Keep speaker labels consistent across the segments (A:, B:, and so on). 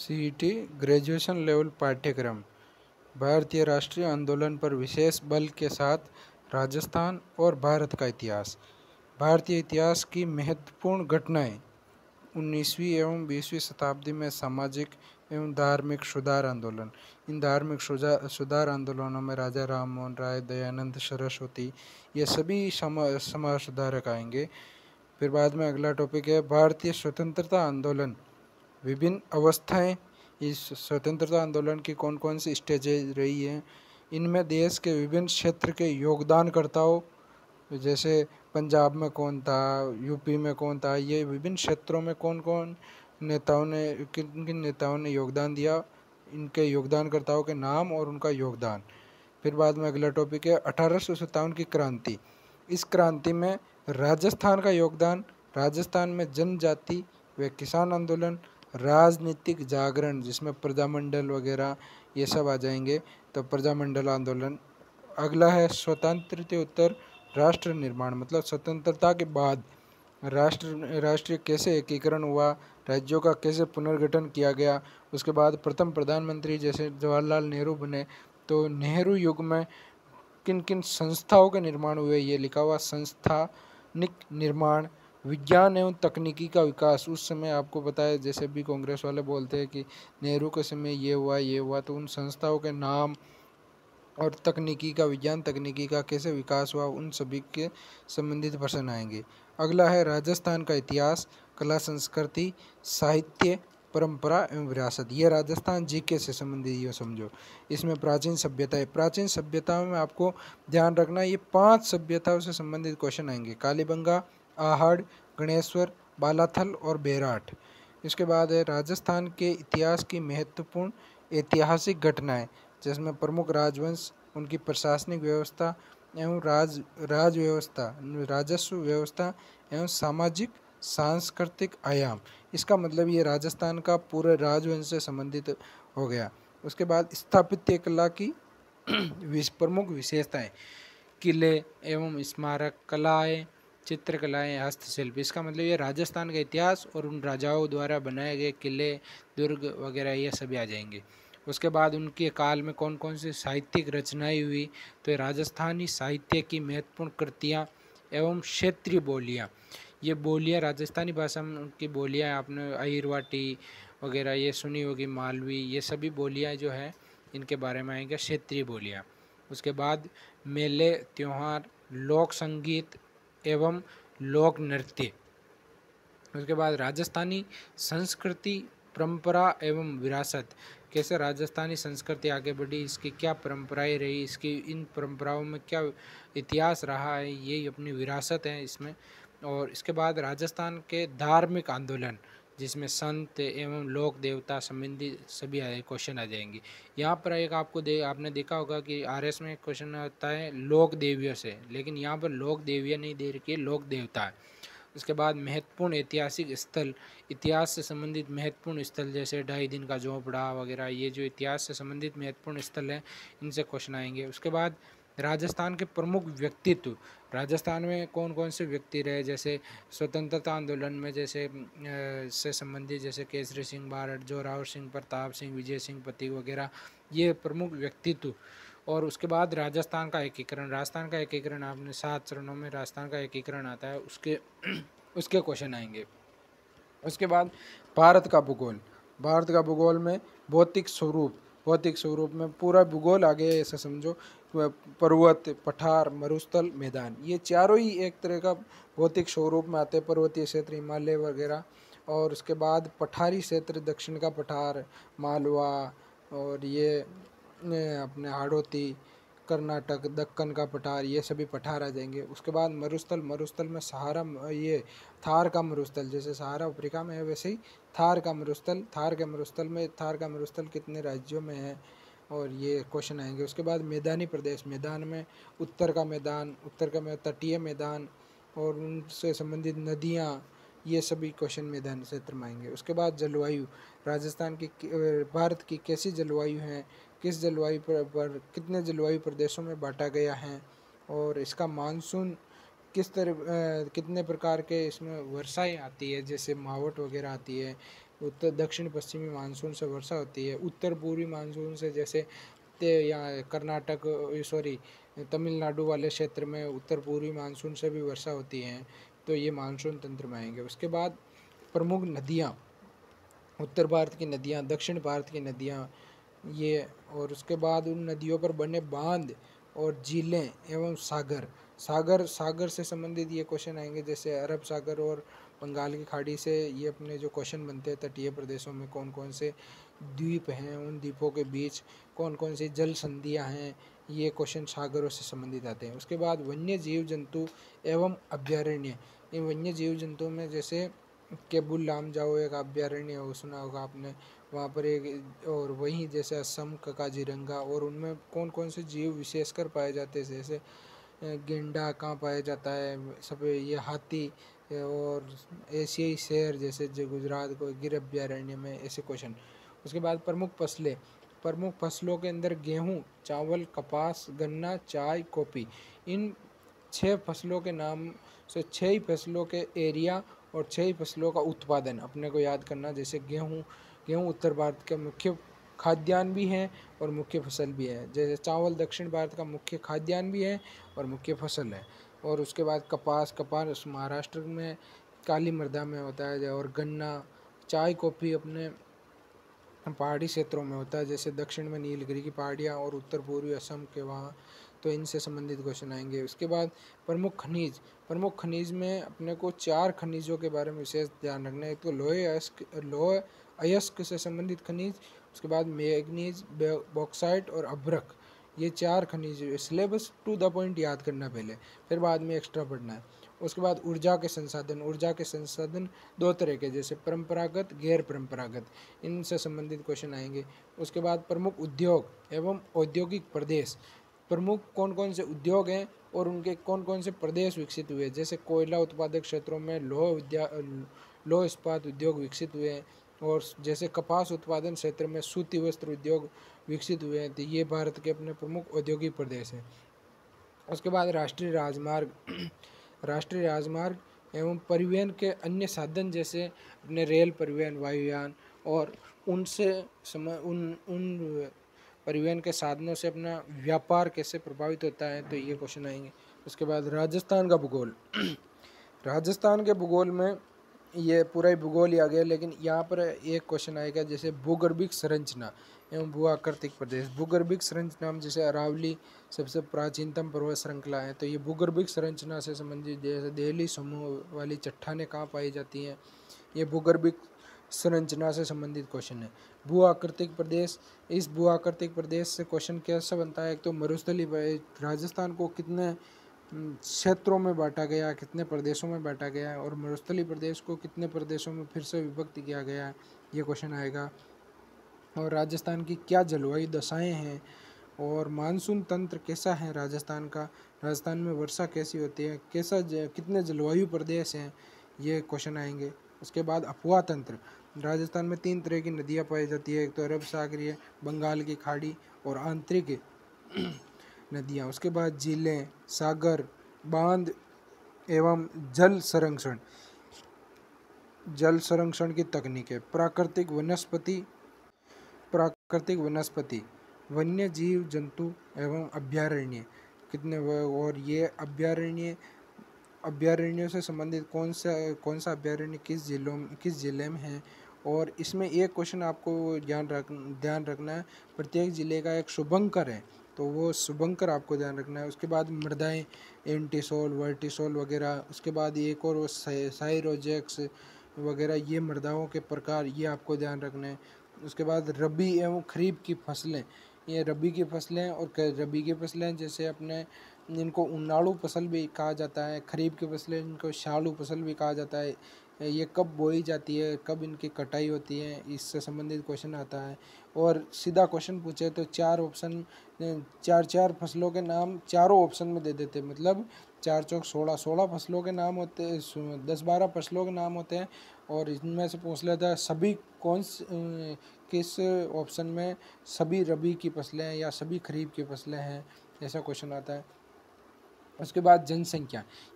A: CET graduation level पाठ्यक्रम भारतीय राष्ट्रीय आंदोलन पर विशेष बल के साथ राजस्थान और भारत का इतिहास। भारतीय इतिहास की महत्वपूर्ण घटनाएं। 19वीं एवं 20वीं शताब्दी में सामाजिक एवं धार्मिक सुधार आंदोलन। इन धार्मिक सुधार आंदोलनों में राजा राम मोहन राय, दयानंद सरस्वती, ये सभी समाज सुधारक आएंगे। फिर बाद में अगला टॉपिक है भारतीय स्वतंत्रता आंदोलन, विभिन्न अवस्थाएं। इस स्वतंत्रता आंदोलन की कौन कौन सी स्टेजेज रही हैं, इनमें देश के विभिन्न क्षेत्र के योगदानकर्ताओं, जैसे पंजाब में कौन था, यूपी में कौन था, ये विभिन्न क्षेत्रों में कौन कौन नेताओं ने, किन किन नेताओं ने योगदान दिया, इनके योगदानकर्ताओं के नाम और उनका योगदान। फिर बाद में अगला टॉपिक है 1857 की क्रांति। इस क्रांति में राजस्थान का योगदान, राजस्थान में जनजाति व किसान आंदोलन, राजनीतिक जागरण जिसमें प्रजामंडल वगैरह ये सब आ जाएंगे, तो प्रजामंडल आंदोलन। अगला है स्वतंत्रोत्तर राष्ट्र निर्माण, मतलब स्वतंत्रता के बाद राष्ट्रीय कैसे एकीकरण हुआ, राज्यों का कैसे पुनर्गठन किया गया। उसके बाद प्रथम प्रधानमंत्री जैसे जवाहरलाल नेहरू बने, तो नेहरू युग में किन किन संस्थाओं के निर्माण हुए, ये लिखा हुआ। संस्थानिक निर्माण, विज्ञान एवं तकनीकी का विकास। उस समय आपको पता है, जैसे भी कांग्रेस वाले बोलते हैं कि नेहरू के समय ये हुआ, तो उन संस्थाओं के नाम और तकनीकी का, विज्ञान तकनीकी का कैसे विकास हुआ, उन सभी के संबंधित प्रश्न आएंगे। अगला है राजस्थान का इतिहास, कला संस्कृति, साहित्य, परंपरा एवं विरासत। ये राजस्थान जीके से संबंधित, ये समझो। इसमें प्राचीन सभ्यताएं, प्राचीन सभ्यताओं में आपको ध्यान रखना ये 5 सभ्यताओं से संबंधित क्वेश्चन आएंगे: कालीबंगा, आहड़, गणेश्वर, बालाथल और बेराट। इसके बाद है राजस्थान के इतिहास की महत्वपूर्ण ऐतिहासिक घटनाएं, जिसमें प्रमुख राजवंश, उनकी प्रशासनिक व्यवस्था एवं राज व्यवस्था, राजस्व व्यवस्था एवं सामाजिक सांस्कृतिक आयाम। इसका मतलब ये राजस्थान का पूरे राजवंश से संबंधित हो गया। उसके बाद स्थापत्य कला की प्रमुख विशेषताएं, किले एवं स्मारक, कलाएं, चित्रकलाएं, हस्तशिल्प। इसका मतलब ये राजस्थान का इतिहास और उन राजाओं द्वारा बनाए गए किले, दुर्ग वगैरह ये सभी आ जाएंगे। उसके बाद उनके काल में कौन कौन सी साहित्यिक रचनाएं हुई, तो राजस्थानी साहित्य की महत्वपूर्ण कृतियाँ एवं क्षेत्रीय बोलियाँ। ये बोलियाँ राजस्थानी भाषा में उनकी बोलियाँ, आपने अहिरवाटी वगैरह ये सुनी होगी, मालवी, ये सभी बोलियाँ जो है इनके बारे में आएंगे, क्षेत्रीय बोलियाँ। उसके बाद मेले, त्योहार, लोक संगीत एवं लोक नृत्य। उसके बाद राजस्थानी संस्कृति, परंपरा एवं विरासत। कैसे राजस्थानी संस्कृति आगे बढ़ी, इसकी क्या परंपराएं रही, इसकी इन परंपराओं में क्या इतिहास रहा है, ये अपनी विरासत है इसमें। और इसके बाद राजस्थान के धार्मिक आंदोलन, जिसमें संत एवं लोक देवता संबंधी सभी क्वेश्चन आ जाएंगे। यहाँ पर एक आपने देखा होगा कि आरएस में एक क्वेश्चन आता है लोक देवियों से, लेकिन यहाँ पर लोक देवियाँ नहीं दे रखी है, लोक देवता है। उसके बाद महत्वपूर्ण ऐतिहासिक स्थल, इतिहास से संबंधित महत्वपूर्ण स्थल, जैसे 2.5 दिन का झोपड़ा वगैरह, ये जो इतिहास से संबंधित महत्वपूर्ण स्थल हैं, इनसे क्वेश्चन आएंगे। उसके बाद राजस्थान के प्रमुख व्यक्तित्व, राजस्थान में कौन कौन से व्यक्ति रहे, जैसे स्वतंत्रता आंदोलन में जैसे से संबंधित, जैसे केसरी सिंह बारड, जोरावर सिंह, प्रताप सिंह, विजय सिंह पथिक वगैरह, ये प्रमुख व्यक्तित्व। और उसके बाद राजस्थान का एकीकरण, राजस्थान का एकीकरण आपने 7 चरणों में राजस्थान का एकीकरण आता है, उसके क्वेश्चन आएंगे। उसके बाद भारत का भूगोल, भारत का भूगोल में भौतिक स्वरूप में पूरा भूगोल आ गया, ऐसा समझो। पर्वत, पठार, मरुस्थल, मैदान, ये चारों ही एक तरह का भौतिक स्वरूप में आते हैं। पर्वतीय क्षेत्र, हिमालय वगैरह। और उसके बाद पठारी क्षेत्र, दक्षिण का पठार, मालवा, और ये अपने हाड़ौती, कर्नाटक, दक्कन का पठार, ये सभी पठार आ जाएंगे। उसके बाद मरुस्थल में सहारा, ये थार का मरुस्थल, जैसे सहारा अफ्रीका में है वैसे ही थार का मरुस्थल, थार का मरुस्थल कितने राज्यों में है, और ये क्वेश्चन आएंगे। उसके बाद मैदानी प्रदेश, मैदान में उत्तर का तटीय मैदान और उनसे संबंधित नदियाँ, ये सभी क्वेश्चन मैदानी क्षेत्र में आएंगे। उसके बाद जलवायु, राजस्थान की, भारत की कैसी जलवायु है, किस जलवायु पर कितने जलवायु प्रदेशों में बांटा गया है, और इसका मानसून कितने प्रकार के इसमें वर्षाएं आती है, जैसे मावट वगैरह आती है, उत्तर दक्षिण पश्चिमी मानसून से वर्षा होती है। उत्तर पूर्वी मानसून से जैसे यहाँ कर्नाटक सॉरी तमिलनाडु वाले क्षेत्र में उत्तर पूर्वी मानसून से भी वर्षा होती है, तो ये मानसून तंत्र में आएंगे। उसके बाद प्रमुख नदियाँ, उत्तर भारत की नदियाँ, दक्षिण भारत की नदियाँ ये, और उसके बाद उन नदियों पर बने बांध और झीलें एवं सागर से संबंधित ये क्वेश्चन आएंगे। जैसे अरब सागर और बंगाल की खाड़ी से ये अपने जो क्वेश्चन बनते हैं, तटीय प्रदेशों में कौन कौन से द्वीप हैं, उन द्वीपों के बीच कौन कौन सी जल संधियाँ हैं, ये क्वेश्चन सागरों से संबंधित आते हैं। उसके बाद वन्य जीव जंतु एवं अभ्यारण्य, इन वन्य जीव जंतुओं में जैसे केबुल लामजाओ एक अभ्यारण्य हो, सुना होगा आपने, वहाँ पर एक, और वहीं जैसे असम का काजीरंगा, और उनमें कौन कौन से जीव विशेषकर पाए जाते हैं, जैसे गेंडा कहाँ पाया जाता है, सब ये हाथी, और एशियाई शेर जैसे जो गुजरात को गिर अभ्यारण्य में, ऐसे क्वेश्चन। उसके बाद प्रमुख फसलों के अंदर गेहूँ, चावल, कपास, गन्ना, चाय, कॉफ़ी, इन 6 फसलों के नाम से 6 ही फसलों के एरिया और 6 ही फसलों का उत्पादन अपने को याद करना। जैसे गेहूँ उत्तर भारत का मुख्य खाद्यान्न भी है और मुख्य फसल भी है। जैसे चावल दक्षिण भारत का मुख्य खाद्यान्न भी है और मुख्य फसल है। और उसके बाद कपास महाराष्ट्र में काली मृदा में होता है, और गन्ना, चाय, कॉफ़ी अपने पहाड़ी क्षेत्रों में होता है, जैसे दक्षिण में नीलगिरी की पहाड़ियाँ और उत्तर पूर्वी असम के वहाँ, तो इनसे संबंधित क्वेश्चन आएंगे। उसके बाद प्रमुख खनिज में अपने को 4 खनिजों के बारे में विशेष ध्यान रखना है। एक तो लोह अयस्क से संबंधित खनिज, उसके बाद मैग्नीज, बॉक्साइट और अभ्रक, ये 4 खनिज सिलेबस टू द पॉइंट याद करना पहले, फिर बाद में एक्स्ट्रा पढ़ना है। उसके बाद ऊर्जा के संसाधन 2 तरह के, जैसे परंपरागत, गैर परंपरागत, इनसे संबंधित क्वेश्चन आएंगे। उसके बाद प्रमुख उद्योग एवं औद्योगिक प्रदेश, प्रमुख कौन कौन से उद्योग हैं और उनके कौन कौन से प्रदेश विकसित हुए, जैसे कोयला उत्पादक क्षेत्रों में लौह इस्पात उद्योग विकसित हुए हैं, और जैसे कपास उत्पादन क्षेत्र में सूती वस्त्र उद्योग विकसित हुए हैं। तो ये भारत के अपने प्रमुख औद्योगिक प्रदेश हैं। उसके बाद राष्ट्रीय राजमार्ग एवं परिवहन के अन्य साधन, जैसे अपने रेल परिवहन, वायुयान, और उन परिवहन के साधनों से अपना व्यापार कैसे प्रभावित होता है, तो ये क्वेश्चन आएंगे। उसके बाद राजस्थान का भूगोल राजस्थान के भूगोल में ये पूरा ही भूगोल ही आ गया, लेकिन यहाँ पर एक क्वेश्चन आएगा, जैसे भूगर्भिक संरचना एवं भू आकृतिक प्रदेश। भूगर्भिक संरचना में जैसे अरावली सबसे प्राचीनतम पर्वत श्रृंखला है, तो ये भूगर्भिक संरचना से संबंधित, जैसे देहली समूह वाली चट्टानें कहाँ पाई जाती हैं, ये भूगर्भिक संरचना से संबंधित क्वेश्चन है। भू आकृतिक प्रदेश, इस भू आकृतिक प्रदेश से क्वेश्चन कैसे बनता है, एक तो मरुस्थली, राजस्थान को कितने क्षेत्रों में बांटा गया, कितने प्रदेशों में बांटा गया है, और मरुस्थली प्रदेश को कितने प्रदेशों में फिर से विभक्त किया गया है, ये क्वेश्चन आएगा। और राजस्थान की क्या जलवायु दशाएं हैं, और मानसून तंत्र कैसा है राजस्थान का, राजस्थान में वर्षा कैसी होती है, कितने जलवायु प्रदेश हैं, ये क्वेश्चन आएंगे। उसके बाद अफवाह तंत्र, राजस्थान में 3 तरह की नदियाँ पाई जाती है, एक तो अरब सागरीय, बंगाल की खाड़ी और आंतरिक नदियाँ। उसके बाद झीलें, सागर, बांध एवं जल संरक्षण की तकनीकें, प्राकृतिक वनस्पति, वन्य जीव जंतु एवं अभ्यारण्य कितने, और ये अभ्यारण्यों से संबंधित कौन सा अभ्यारण्य किस जिले में है। और इसमें एक क्वेश्चन आपको ध्यान रखना है, प्रत्येक जिले का एक शुभंकर है, तो वो शुभंकर आपको ध्यान रखना है। उसके बाद मृदाएं, एंटीसोल, वर्टिसोल वगैरह, उसके बाद एक और वो साइरोजेक्स वगैरह, ये मृदाओं के प्रकार, ये आपको ध्यान रखना है। उसके बाद रबी एवं खरीफ की फसलें, ये रबी की फसलें जैसे अपने इनको उनाड़ू फसल भी कहा जाता है, खरीफ की फसलें इनको शालू फसल भी कहा जाता है। ये कब बोई जाती है, कब इनकी कटाई होती है, इससे संबंधित क्वेश्चन आता है। और सीधा क्वेश्चन पूछे तो 4 फसलों के नाम चारों ऑप्शन में दे देते, मतलब 4 चौक 16 फसलों के नाम होते हैं, 10-12 फसलों के नाम होते हैं, और इनमें से पूछ लेता है सभी किस ऑप्शन में सभी रबी की फसलें हैं या सभी खरीफ की फसलें हैं, ऐसा क्वेश्चन आता है। उसके बाद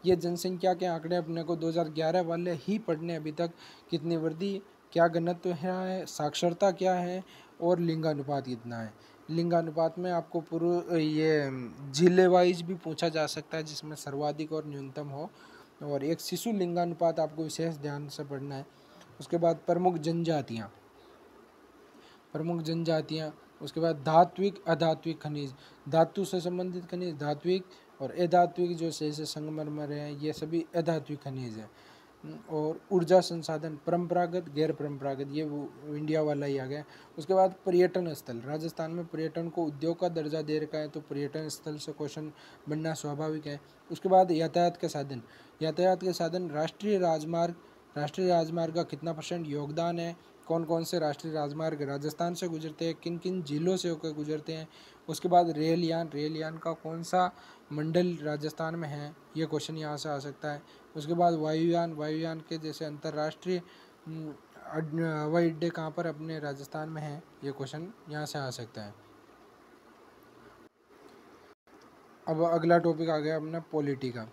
A: ये जनसंख्या के आंकड़े अपने को 2011 वाले ही पढ़ने, अभी तक कितनी वृद्धि क्या घनत्व है, साक्षरता क्या है और लिंगानुपात कितना है। लिंगानुपात में आपको पूर्व ये जिले वाइज भी पूछा जा सकता है जिसमें सर्वाधिक और न्यूनतम हो, और एक शिशु लिंगानुपात आपको विशेष ध्यान से पढ़ना है। उसके बाद प्रमुख जनजातियाँ, उसके बाद धात्विक अधात्विक खनिज, धातु से संबंधित खनिज धात्विक, और अधात्विक जो जैसे संगमरमर है ये सभी अधात्विक खनिज हैं। और ऊर्जा संसाधन परंपरागत गैर परंपरागत, ये वो इंडिया वाला ही आ गया। उसके बाद पर्यटन स्थल, राजस्थान में पर्यटन को उद्योग का दर्जा दे रखा है तो पर्यटन स्थल से क्वेश्चन बनना स्वाभाविक है। उसके बाद यातायात के साधन, राष्ट्रीय राजमार्ग का कितना % योगदान है, कौन कौन से राष्ट्रीय राजमार्ग राजस्थान से गुजरते हैं, किन किन जिलों से होकर गुजरते हैं। उसके बाद रेल यान का कौन सा मंडल राजस्थान में है, ये क्वेश्चन यहाँ से आ सकता है। उसके बाद वायुयान के जैसे अंतर्राष्ट्रीय हवाई अड्डे कहाँ पर अपने राजस्थान में हैं, ये क्वेश्चन यहाँ से आ सकता है। अब अगला टॉपिक आ गया अपना पॉलिटी का।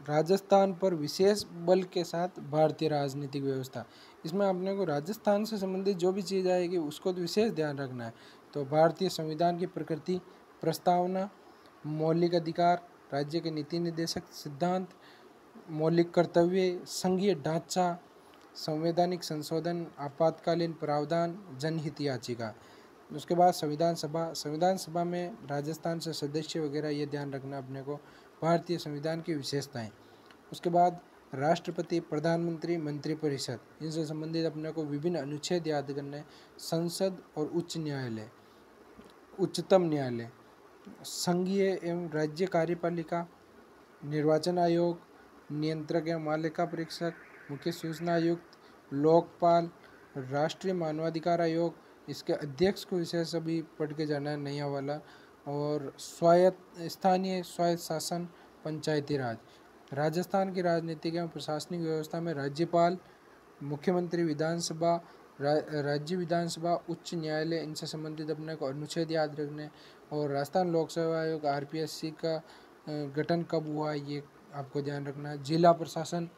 A: राजस्थान पर विशेष बल के साथ भारतीय राजनीतिक व्यवस्था, इसमें अपने को राजस्थान से संबंधित जो भी चीज़ आएगी उसको तो विशेष ध्यान रखना है। तो भारतीय संविधान की प्रकृति, प्रस्तावना, मौलिक अधिकार, राज्य के नीति निर्देशक सिद्धांत, मौलिक कर्तव्य, संघीय ढांचा, संवैधानिक संशोधन, आपातकालीन प्रावधान, जनहित याचिका। उसके बाद संविधान सभा में राजस्थान से सदस्य वगैरह, ये ध्यान रखना अपने को। भारतीय संविधान की विशेषताएं, उसके बाद राष्ट्रपति, प्रधानमंत्री, मंत्रिपरिषद, इनसे संबंधित अपने को विभिन्न अनुच्छेद याद करने। संसद और उच्चतम न्यायालय, संघीय एवं राज्य कार्यपालिका, निर्वाचन आयोग, नियंत्रक एवं मालिका परीक्षक, मुख्य सूचना आयुक्त, लोकपाल, राष्ट्रीय मानवाधिकार आयोग, इसके अध्यक्ष को विशेष अभी पढ़ के जाना है नया वाला। और स्थानीय स्वायत्त शासन, पंचायती राज। राजस्थान की राजनीतिक एवं प्रशासनिक व्यवस्था में राज्यपाल, मुख्यमंत्री, विधानसभा, राज्य विधानसभा, उच्च न्यायालय, इनसे संबंधित अपने को अनुच्छेद याद रखने। और राजस्थान लोक सेवा आयोग RPSC का गठन कब हुआ, ये आपको ध्यान रखना है। जिला प्रशासन,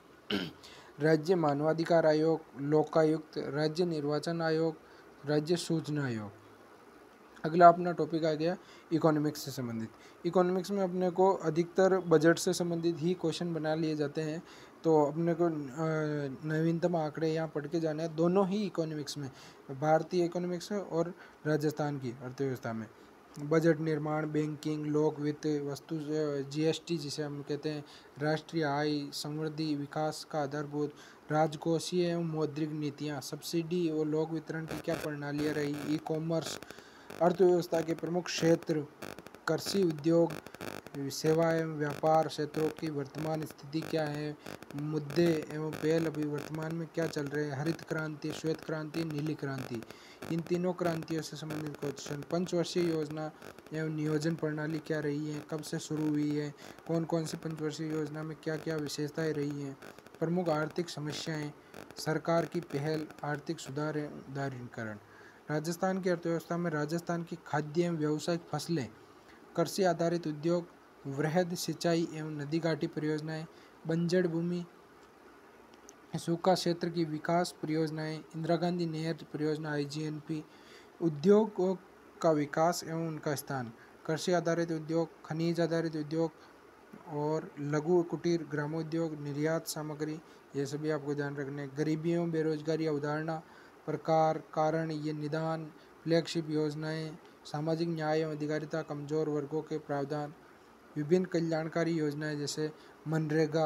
A: राज्य मानवाधिकार आयोग, लोकायुक्त, राज्य निर्वाचन आयोग, राज्य सूचना आयोग। अगला अपना टॉपिक आ गया इकोनॉमिक्स से संबंधित। इकोनॉमिक्स में अपने को अधिकतर बजट से संबंधित ही क्वेश्चन बना लिए जाते हैं, तो अपने को नवीनतम आंकड़े यहाँ पढ़ के जाना है दोनों ही इकोनॉमिक्स में, भारतीय इकोनॉमिक्स और राजस्थान की अर्थव्यवस्था में। बजट निर्माण, बैंकिंग, लोक वित्त, वस्तु GST जिसे हम कहते हैं, राष्ट्रीय आय, समृद्धि, विकास का आधारभूत, राजकोषीय एवं मौद्रिक नीतियाँ, सब्सिडी और लोक वितरण की क्या प्रणालियाँ रही, ई-कॉमर्स, अर्थव्यवस्था के प्रमुख क्षेत्र, कृषि, उद्योग, सेवा एवं व्यापार क्षेत्रों की वर्तमान स्थिति क्या है, मुद्दे एवं पहल अभी वर्तमान में क्या चल रहे हैं, हरित क्रांति, श्वेत क्रांति, नीली क्रांति, इन तीनों क्रांतियों से संबंधित क्वेश्चन। पंचवर्षीय योजना एवं नियोजन प्रणाली क्या रही है, कब से शुरू हुई है, कौन कौन सी पंचवर्षीय योजना में क्या क्या विशेषताएं रही हैं, प्रमुख आर्थिक समस्याएं, सरकार की पहल, आर्थिक सुधार एवं उदारीकरण। राजस्थान की अर्थव्यवस्था में राजस्थान की खाद्य एवं व्यावसायिक फसलें, कृषि आधारित उद्योग, वृहद सिंचाई एवं नदी घाटी परियोजनाएं, बंजर भूमि, सूखा क्षेत्र की विकास परियोजनाएं, इंदिरा गांधी नहर परियोजना IGNP, उद्योगों का विकास एवं उनका स्थान, कृषि आधारित उद्योग, खनिज आधारित उद्योग और लघु कुटीर ग्रामोद्योग, निर्यात सामग्री, ये सभी आपको ध्यान रखने। गरीबी एवं बेरोजगारी अवधारणा, प्रकार, कारण, ये निदान, फ्लैगशिप योजनाएं, सामाजिक न्याय एवं अधिकारिता, कमजोर वर्गों के प्रावधान, विभिन्न कल्याणकारी योजनाएं जैसे मनरेगा,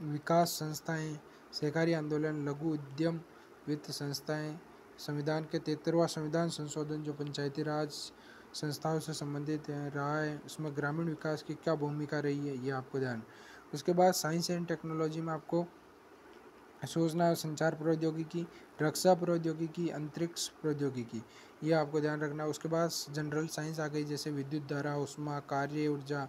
A: विकास संस्थाएं, सहकारी आंदोलन, लघु उद्यम, वित्त संस्थाएं, संविधान के 73वां संविधान संशोधन जो पंचायती राज संस्थाओं से संबंधित रहा है, उसमें ग्रामीण विकास की क्या भूमिका रही है, ये आपको ध्यान। उसके बाद साइंस एंड टेक्नोलॉजी में आपको सूचना और संचार प्रौद्योगिकी, रक्षा प्रौद्योगिकी, अंतरिक्ष प्रौद्योगिकी, ये आपको ध्यान रखना है। उसके बाद जनरल साइंस आ गई जैसे विद्युत धारा, ऊष्मा, कार्य ऊर्जा,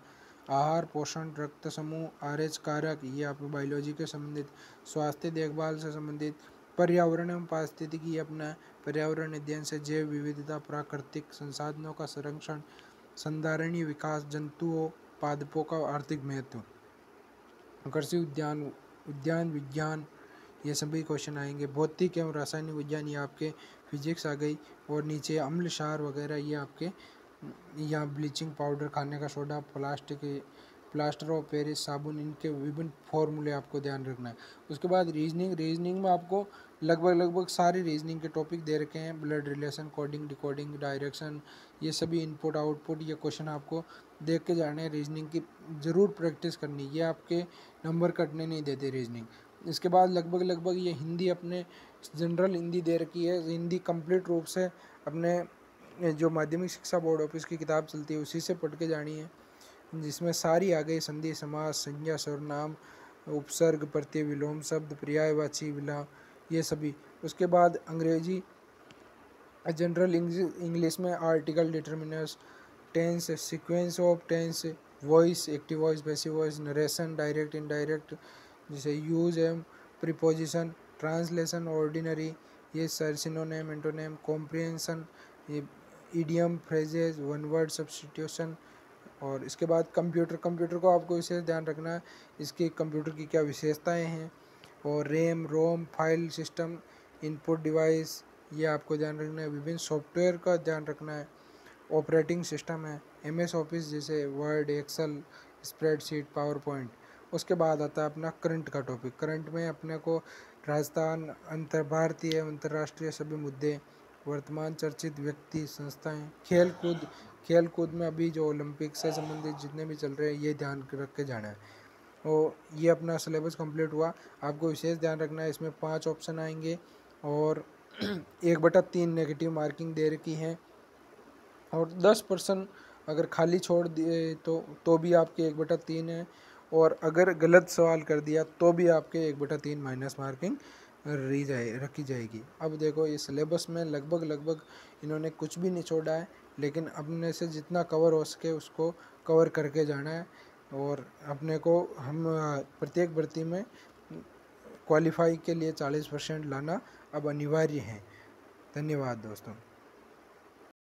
A: आहार, पोषण, रक्त समूह, RH कारक, ये आपको बायोलॉजी के संबंधित। स्वास्थ्य देखभाल से संबंधित, पर्यावरण एवं पारिस्थितिकी, अपना पर्यावरण अध्ययन से जैव विविधता, प्राकृतिक संसाधनों का संरक्षण, संधारणीय विकास, जंतुओं, पादपों का आर्थिक महत्व, कृषि उद्यान विज्ञान, ये सभी क्वेश्चन आएंगे। भौतिक एवं रासायनिक विज्ञान ये आपके फिजिक्स आ गई। और नीचे अम्ल क्षार वगैरह ये आपके यहाँ ब्लीचिंग पाउडर, खाने का सोडा, प्लास्टर ऑफ पेरिस साबुन, इनके विभिन्न फॉर्मूले आपको ध्यान रखना है। उसके बाद रीजनिंग में आपको लगभग सारे रीजनिंग के टॉपिक दे रखे हैं। Blood relation, coding, decoding, direction, ये सभी इनपुट आउटपुट ये क्वेश्चन आपको देख के जाने हैं। रीजनिंग की ज़रूर प्रैक्टिस करनी, ये आपके नंबर कटने नहीं देते रीजनिंग। इसके बाद लगभग ये हिंदी अपने जनरल हिंदी दे रखी है। हिंदी कंप्लीट रूप से अपने जो माध्यमिक शिक्षा बोर्ड ऑफिस की किताब चलती है उसी से पढ़ के जानी है, जिसमें सारी आ गई संधि, समास, संज्ञा, सर्वनाम, उपसर्ग, प्रत्यय, विलोम शब्द, पर्यायवाची, विलाम, ये सभी। उसके बाद अंग्रेजी जनरल इंग्लिश में article, determiners, tense, sequence of tense, voice, active voice, passive voice, narration, direct, indirect, जैसे यूज एवं प्रीपोजिशन, ट्रांसलेशन, ऑर्डिनरी, ये सर सिनोनिम, एंटोनिम, कॉम्प्रिहेंशन, ये idiom, phrases, one word substitution. और इसके बाद कंप्यूटर को आपको विशेष ध्यान रखना है, इसकी कंप्यूटर की क्या विशेषताएं हैं। और रैम, रोम, फाइल सिस्टम, इनपुट डिवाइस, ये आपको ध्यान रखना है। विभिन्न सॉफ्टवेयर का ध्यान रखना है। ऑपरेटिंग सिस्टम है MS ऑफिस, जैसे Word, Excel, spreadsheet, PowerPoint. उसके बाद आता है अपना करंट का टॉपिक। करंट में अपने को राजस्थान, भारतीय अंतर्राष्ट्रीय सभी मुद्दे, वर्तमान चर्चित व्यक्ति, संस्थाएं, खेल कूद में अभी जो ओलंपिक से संबंधित जितने भी चल रहे हैं ये ध्यान रख के जाना है। और ये अपना सिलेबस कंप्लीट हुआ। आपको विशेष ध्यान रखना है, इसमें 5 ऑप्शन आएंगे और 1/3 नेगेटिव मार्किंग दे रखी है। और 10% अगर खाली छोड़ दिए तो भी आपके 1/3 है। और अगर गलत सवाल कर दिया तो भी आपके 1/3 माइनस मार्किंग रखी जाएगी। अब देखो ये सिलेबस में लगभग इन्होंने कुछ भी नहीं छोड़ा है, लेकिन अपने से जितना कवर हो सके उसको कवर करके जाना है। और अपने को हम प्रत्येक भर्ती में क्वालिफाई के लिए 40% लाना अब अनिवार्य है। धन्यवाद दोस्तों।